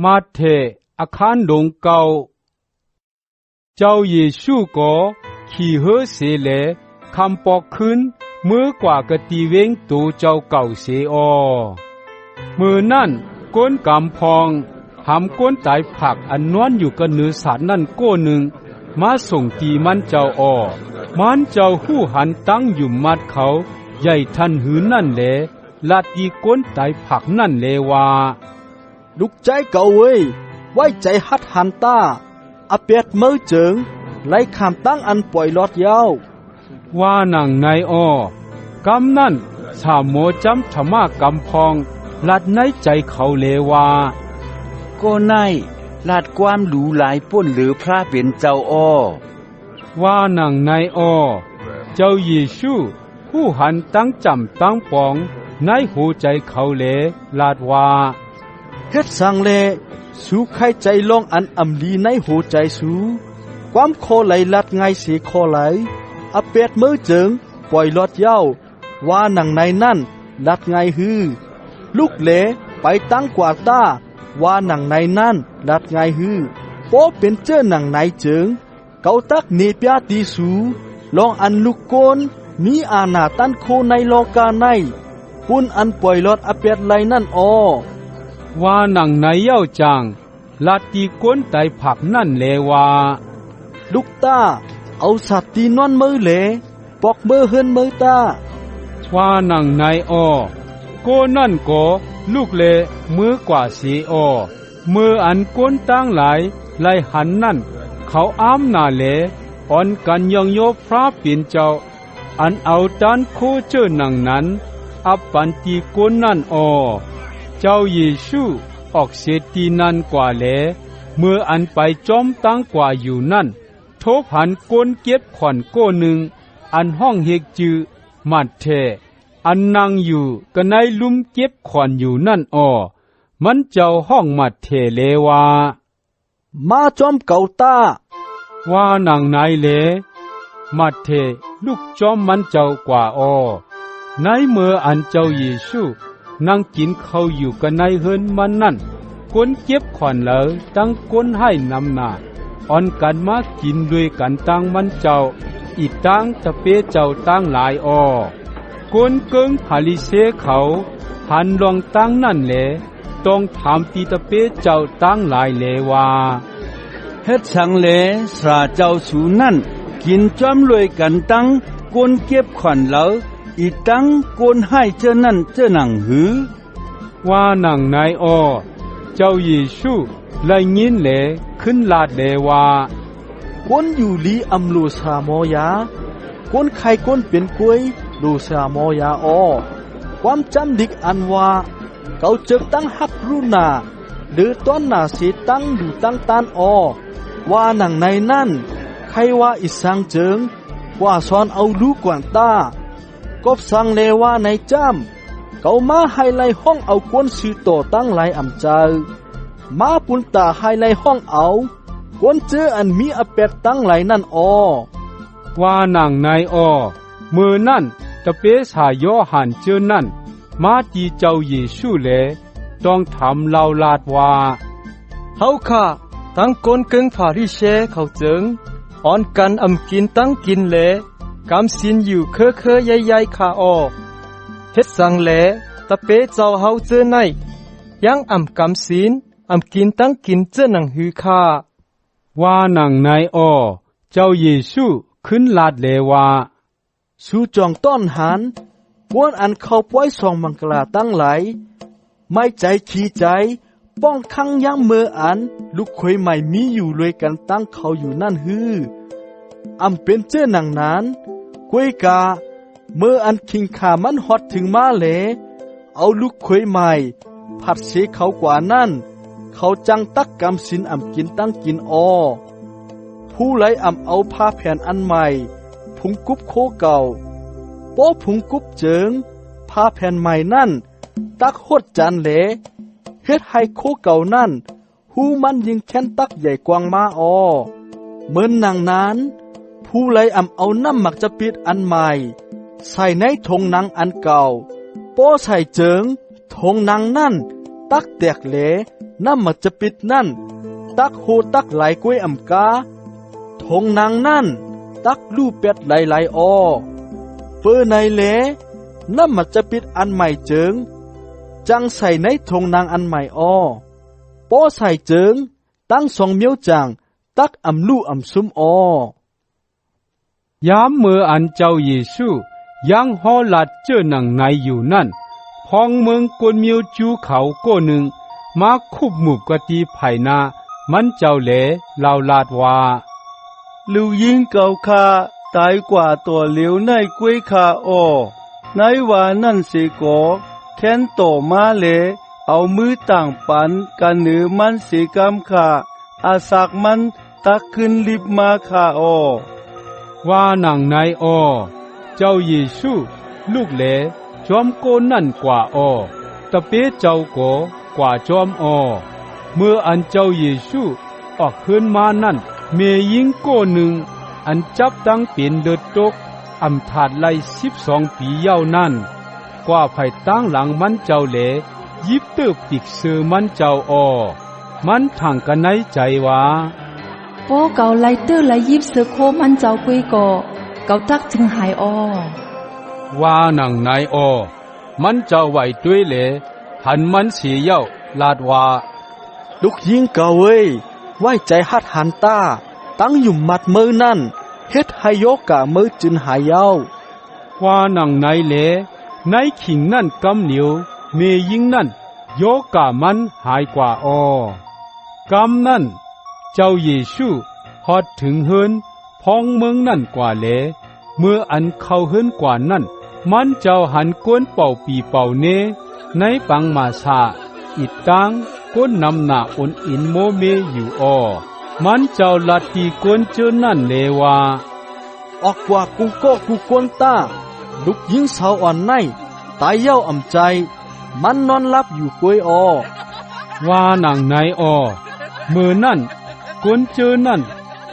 มาเถอาคารดงเก่าเจ้าเยซูก็ขี่เฮเสเลคำปอกขึ้นมือกว่ากะตีเวงตูเจ้าเก่าเสอมือนั่นก้นกำพองหำก้นตายผักอันนวนอยู่กับเนื้อสัตว์นั่นก้นหนึ่งมาส่งตีมันเจ้ามันเจ้าหู้หันตั้งอยู่มัดเขาใหญ่ทันหืนนั่นแหละลาดอีก้นตายผักนั่นเลว่าลูกใจเก่าเว้ยไว้ใจฮัดหันตาอาเปียดมือเจิงไล่ขามตั้งอันปล่อยลอดยาวว่านังในกำนั่นสามโมจำธรรมากำพองลัดในใจเขาเลว่าก็ในลาดความหรูหลายป้นหรือพระเป็นเจ้าว่านังในเจ้าเยซูผู้หันตั้งจำตั้งปองในหูใจเขาเลลาดว่าเฮ็ดสังเลสู้ใครใจลองอันอำลีในหูใจสู้ความโคไหลลัดไงเสียโคไหลอาเปียดมือเจิงปล่อยลอดยาวว่านังในนั่นลัดไงฮือลูกเหลไปตั้งกว่าตาว่าหนังในนั่นลัดไงฮือโปเป็นเจ้าหนังในเจิงเกาตักเนปยาตีสูลองอันลูกโกนมีอาณาตันโคในโลกาในปุ่นอันปล่อยลอดอาเปียดไหลนั่นว่าหนังในเย้าจางลาตีก้นไตผักนั่นเลว่าลูกตาเอาสัตว์ตีนอนมือเหลปอกมือเฮินมือตาว่านังในโกนั่นก็ลูกเลมือกว่าสีมืออันก้นตั้งหลายไล่หันนั่นเขาอ้ามนาเลอ่อนกันยองโยพระปิ่นเจ้าอันเอาด้านโคเจอนังนั้นอับปันตีก้นนั่นเจ้าเยซูออกเสตีนั่นกว่าเลเมื่ออันไปจอมตั้งกว่าอยู่นั่นทบหันก้นเก็บขวัญโก้หนึ่งอันห้องเฮกจือมัดเทอันนั่งอยู่ก็ในลุมเก็บขวัญอยู่นั่นมันเจ้าห้องมัดเทเลว่ามาจอมเก่าตาว่านังนายเลมัดเทลูกจอมมันเจ้ากว่าในเมื่ออันเจ้าเยซูนั่งกินข้าวอยู่กันในเฮินมันนั่นก้นเก็บขวัญเลยตั้งก้นให้นำหน้าอ่อนกันมากินด้วยกันตั้งมันเจ้าอีตั้งตะเปเจ้าตั้งหลายก้นเกิงพาลิเซเขาหันลองตั้งนั่นแหละต้องถามตีตะเปเจ้าตั้งหลายเลว่าเฮ็ดสังเลสราเจ้าสูนั่นกินจอมรวยกันตั้งก้นเก็บขวัญเหลาอีตั้งก้นให้เจ้านั่นเจ้าหนังหือว่าหนังนายเจ้าเยซูไล่ยินแหลขึ้นลาดแลว่าคนอยู่ลีอำลูสามอยาคนใครคนเป็นกล้วยลูสามอยาความจำดิกอันว่าเขาจึกตั้งฮักรุนาหรือต้นนาสีตั้งดูตั้งตานว่าหนังในนั่นใครว่าอิสังเจิงว่าสอนเอาลูกกวนตากบสังเลว่าในจำเขามาให้ไล่ห้องเอาก้นสื่อต่อตั้งหลายอำเจอมาปุนตาให้ไล่ห้องเอาก้นเจออันมีอเป็ดตั้งหลายนั่นว่าหนังในมือนั่นตะเปสายอหันเจอนั่นมาตีเจ้าเยซูแลต้องทำเล่าลาดว่าเฮาค่ะตั้งก้นกึ่งฟาริเชเขาเจิงอ่อนกันอำกินตั้งกินแลกำสินอยู่เคใหญ่ๆค่ะเฮ็ดสังแลตะเปเจ้าเฮาเจอในยังอำกำสินอำกินตั้งกินเจอหนังหือค่ะว่าหนังในเจ้าเยซูขึ้นลาดเลว่าสู้จองต้อนหันวนอันเข้าป้อยส่องมังกลาตั้งหลายไม่ใจขี้ใจป้องคังยังเมื่ออันลูกคอยใหม่มีอยู่เลยกันตั้งเขาอยู่นั่นฮืออำเป็นเจ้าหนังนั้นกวยกาเมื่ออันคิงขามันฮอดถึงมาเลเอาลูกคอยใหม่ผัดเสเขากว่านั่นเขาจังตักกำสินอำกินตั้งกินผู้ไหลอำเอาผ้าแผ่นอันใหม่พุงกุบโคเก่าโป้พุงกุบเจิงผ้าแผ่นใหม่นั่นตักหดจานเหลเฮ็ดให้โคเก่านั่นหูมันยิงแค้นตักใหญ่กวางมาเหมือนนางนั้นผู้ไหลอำเอาน้ำหมักจะปิดอันใหม่ใส่ในธงนางอันเก่าโป้ใส่เจิงธงนางนั่นตักแตกเหล น้ำมันจะปิดนั่นตักโหตักไหลกล้วยอำกาทงนางนั่นตักลูกเป็ดไหลออเปื้อในแหลน้ำมันจะปิดอันใหม่เจิงจังใส่ในทงนางอันใหม่ออป้อใส่เจิงตั้ง2 เมียวจางตักอำลู่อำซุมอยามเมื่ออันเจ้าเยซูยังฮอลัดเจอหนังในอยู่นั่นพองเมืองกวนมิวจูเขาก้หนึ่งมาคุบหมุบกตีไผ่นามันเจ้าเหลลาวลาดว่าลูยิงเก่าคาตายกว่าตัวเหลวในกล้วยคาอ้อในว่านั่นเสกอแค้นโตมาเลเอามือต่างปันกันเหนือมันเสกำคาอาศักมันตักขึ้นลิบมาคาอ้อว่าหนังในอ้อเจ้าเยซูลูกเหลจอมโกนั่นกว่าอ้อตะเปเจ้าโกกว่าจอมอ้อเมื่ออันเจ้าเยซูออกขึ้นมานั่นเมยิงโกหนึ่งอันจับตั้งเป็นเดือดตกอำถาดไล่12 ปีเย้านั่นกว่าไผ่ตั้งหลังมันเจ้าเหลยิบเติบปิกเสือมันเจ้าอ้อมันถังกันในใจว่าป้อเก่าไล่เตอร์ไล่ยิบเสือโคมันเจ้ากุยก่อเก่าตักจึงหายอ้อว่าหนังนายอ้อมันเจ้าไหวด้วยเหลหันมันเสียเย้าลาดว่าลูกยิงเก่าเว้ยไว้ใจหัดหันตาตั้งอยู่มัดมือนั่นเฮ็ดให้โยกะมือจึนหายเย้าว่าหนังนายเหลในขิงนั่นกำเหนียวเมยิงนั่นโยกะมันหายกว่าอ้อกำนั่นเจ้าเยซูฮอดถึงเฮินพองเมืองนั่นกว่าเหลเมื่ออันเข้าเฮินกว่านั่นมันเจ้าหันกวนเป่าปีเป่าเนในปังมาซาอิดตังก้นนำหน้าอนอินโมเมอยู่อ้อมันเจ้าลัดตีกวนเจอนั่นเลว่าออกกว่ากูก็กูกวนตาลูกยิงสาวอ่อนในตายเย้าอ่ำใจมันนอนรับอยู่กวยอ้อว่าหนังในอ้อเมื่อนั่นกวนเจอนั่น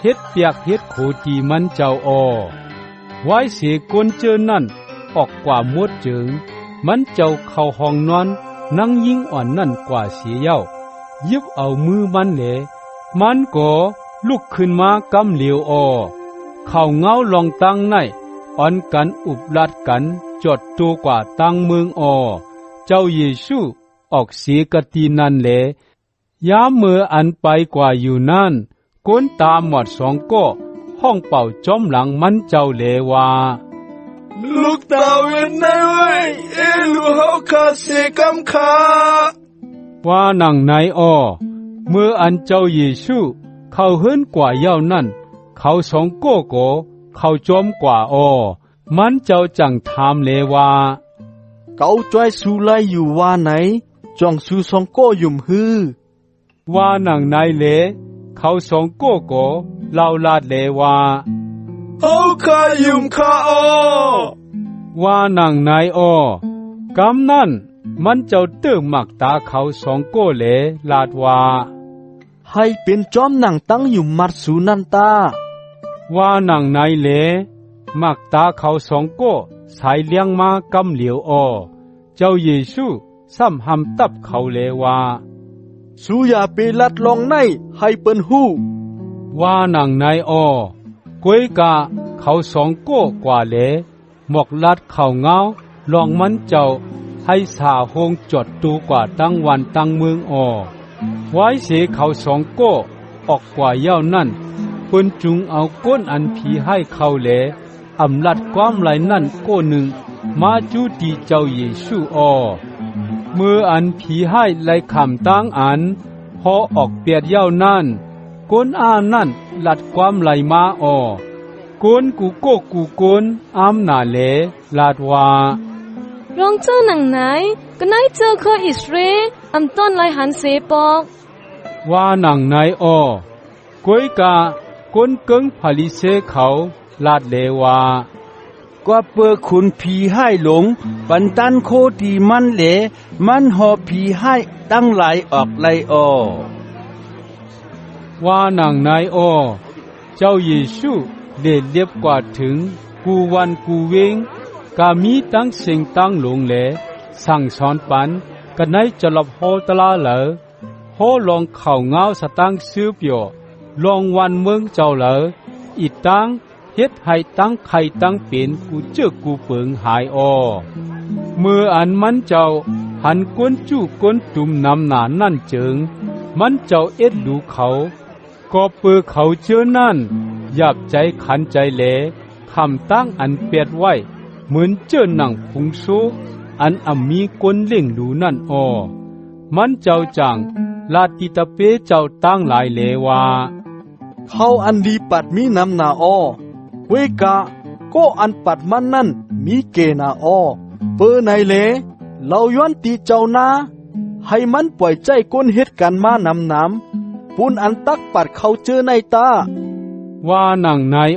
เฮ็ดเปียกเฮ็ดโขตีมันเจ้าอ้อไว้เสียกวนเจอนั่นออกกว่ามดเจิงมันเจ้าเข้าห้องนอนนั่งยิงอ่อนนั่นกว่าเสียเย้ายิบเอามือมันเหลมันก็ลุกขึ้นมากำเหลียวอ้อเข้าเงาลองตั้งในอ่อนกันอุบลัดกันจดตัวกว่าตั้งเมืองอ้อเจ้าเยซูออกเสียกตีนั่นเหลยามเมื่ออันไปกว่าอยู่นั่นก้นตาหมด2ก็ห้องเป่าจอมหลังมันเจ้าเหลว่าลูกตาเวนในไว้ลูกเฮาคาเสกำคาว่าหนังในอ้อเมื่ออันเจ้าเยซูเข้าเฮิรนกว่าเย้านั่นเขา2ก็เข้าจอมกว่าอ้อมันเจ้าจังถามเลว่าเกาจ้อยสูไลอยู่ว่าไหนจองสู2ก็ยุ่มฮือว่าหนังในเลเขา2ก็เล่าลาดเลว่าเฮาคายุ่มคาอ้อว่าหนังในอ้อกำนั่นมันเจ้าเติมหมักตาเขา2ก็เลลาดว่าให้เป็นจอมหนังตั้งอยู่มัดสูนันตาว่าหนังในเลมักตาเขา2ก็สายเลี้ยงมากำเหลียวอ้อเจ้าเยซูซ้ำหำตับเขาเลว่าสูอย่าไปลัดลองในให้เปิ้นฮู้ว่าหนังในอ้อกวยกะเขา2ก็กว่าเลหมอกลัดเขาเงาลองมันเจ้าให้สาหงจดตูกว่าตั้งวันตั้งเมืองอ้อไว้เสเขา2ก็ออกกว่าเย้านั่นเปิ้นจุงเอาก้นอันผีให้เขาแลอำลัดความไหลนั่นก้นหนึ่งมาจูตีเจ้าเยซูอ้อเมื่ออันผีให้ไหลคำตั้งอันพอออกเปียดเย้านั่นก้นอานั่นลัดความไหลมาอ้อก้นกูโกกูก้นอามนาเลลาดว่ารองเจ้าหนังไหนก็ไหนเจอเคออิสเรอำต้นไลหันเสปอกว่าหนังไหนอ้อกวยกะก้นเกิงผลิเสเขาลาดเลวากว่าเปิดขุนผีให้หลงปันตันโคดีมันเหลมันหอผีให้ตั้งหลายออกไลอ้อว่าหนังไหนอ้อเจ้าเยซูเรียบกว่าถึงกูวันกูเวงกามีตั้งเสียงตั้งหลงแลสั่งสอนปันกันไหนจะหลับโหตลาเหลอห ลองเข้าเงาสตังซื้อเปียวลองวันเมืองเจ้าเหลออีตังเฮ็ดให้ตั้งไข่ตั้งเป็นกูเจอกูเปิงหายอมืออันมันเจ้าหันก้นจู้ก้นตุ่มนำหนานั่นเจิงมันเจ้าเอ็ดดูเขาก็เปือเขาเจอนั่นอยากใจขันใจแหลคำตั้งอันเปียดไว้เหมือนเจอหนังพุงโซอันมีก้นเล่งดูนั่นมันเจ้าจังลาติตะเปเจ้าตั้งหลายเลว่าเขาอันดีปัดมีนำนาเวกะก็อันปัดมันนั่นมีเกนาเปอไหนเลเราย้อนตีเจ้านาให้มันปล่อยใจก้นเฮ็ดกันมานำน้ำปุนอันตักปัดเขาเจอในตาว่าหนังนาย